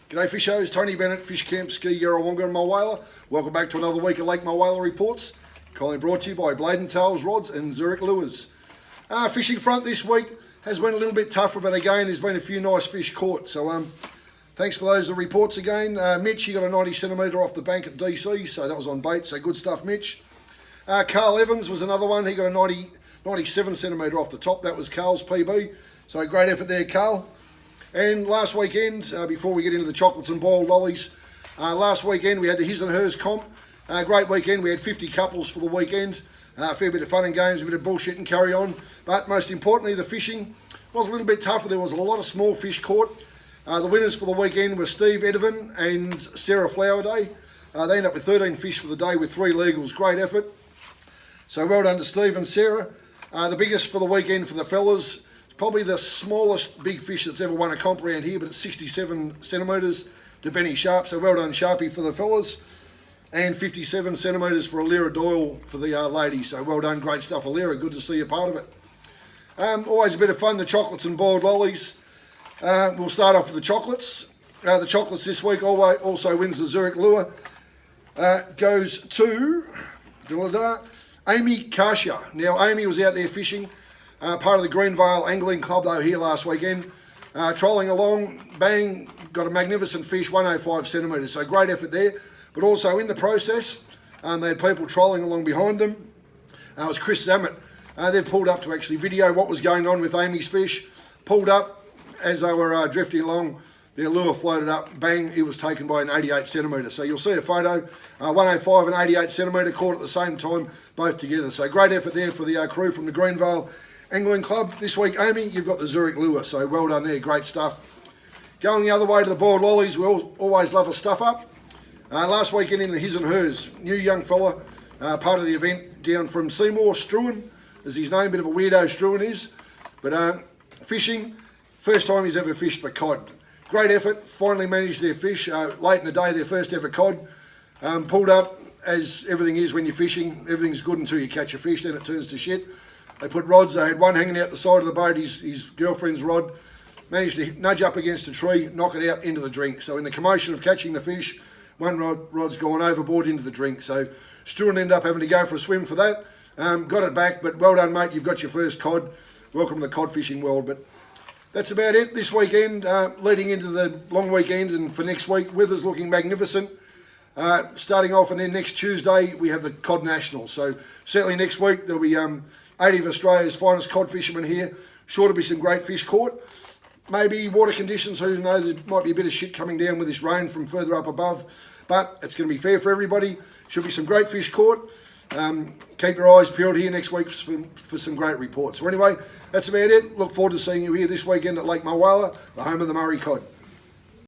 G'day fishers, Tony Bennett, Fish Camp Ski Yarrawonga and Mulwala. Welcome back to another week of Lake Mulwala Reports. Kindly brought to you by Blade & Tails Rods and Zurich Lures. Fishing front this week has been a little bit tougher, but again there's been a few nice fish caught. So thanks for those reports again. Mitch, he got a 90 centimetre off the bank at DC, so that was on bait, so good stuff Mitch. Carl Evans was another one, he got a 97 centimetre off the top, that was Carl's PB. So great effort there Carl. And last weekend, before we get into the chocolates and boiled lollies, last weekend we had the his and hers comp. Great weekend, we had 50 couples for the weekend. A fair bit of fun and games, a bit of bullshit and carry on. But most importantly, the fishing was a little bit tougher. There was a lot of small fish caught. The winners for the weekend were Steve Edivin and Sarah Flowerday. They ended up with 13 fish for the day with 3 legals. Great effort. So well done to Steve and Sarah. The biggest for the weekend for the fellas, probably the smallest big fish that's ever won a comp around here, but it's 67 centimetres to Benny Sharp. So well done Sharpie for the fellas. And 57 centimetres for Alira Doyle for the ladies. So well done, great stuff Alira, good to see you part of it. Always a bit of fun, the chocolates and boiled lollies. We'll start off with the chocolates. The chocolates this week also wins the Zurich Lure. Goes to Amy Kasia. Now Amy was out there fishing. Part of the Greenvale Angling Club, they were here last weekend. Trolling along, bang, got a magnificent fish, 105 centimetres, so great effort there. But also in the process, they had people trolling along behind them. It was Chris Zammett. They've pulled up to actually video what was going on with Amy's fish. Pulled up as they were drifting along, their lure floated up, bang, it was taken by an 88 centimetre. So you'll see a photo, 105 and 88 centimetre caught at the same time, both together. So great effort there for the crew from the Greenvale Angling Club. This week, Amy, you've got the Zurich Lure, so well done there, great stuff. Going the other way to the boiled lollies, we always love a stuff up. Last weekend in the his and hers, new young fella, part of the event down from Seymour, Struan is his name, bit of a weirdo Struan is. But fishing, first time he's ever fished for cod. Great effort, finally managed their fish, late in the day, their first ever cod. Pulled up, as everything is when you're fishing, everything's good until you catch a fish, then it turns to shit. They put rods, they had one hanging out the side of the boat, his girlfriend's rod, managed to nudge up against a tree, knock it out into the drink. So in the commotion of catching the fish, one rod's gone overboard into the drink. So Struan ended up having to go for a swim for that. Got it back, but well done mate, you've got your first cod. Welcome to the cod fishing world. But that's about it this weekend, leading into the long weekend and for next week, weather's looking magnificent. Starting off and then next Tuesday, we have the Cod Nationals. So certainly next week, there'll be 80 of Australia's finest cod fishermen here. Sure to be some great fish caught. Maybe water conditions, who knows, there might be a bit of shit coming down with this rain from further up above. But it's going to be fair for everybody. Should be some great fish caught. Keep your eyes peeled here next week for some great reports. So anyway, that's about it. Look forward to seeing you here this weekend at Lake Mulwala, the home of the Murray Cod.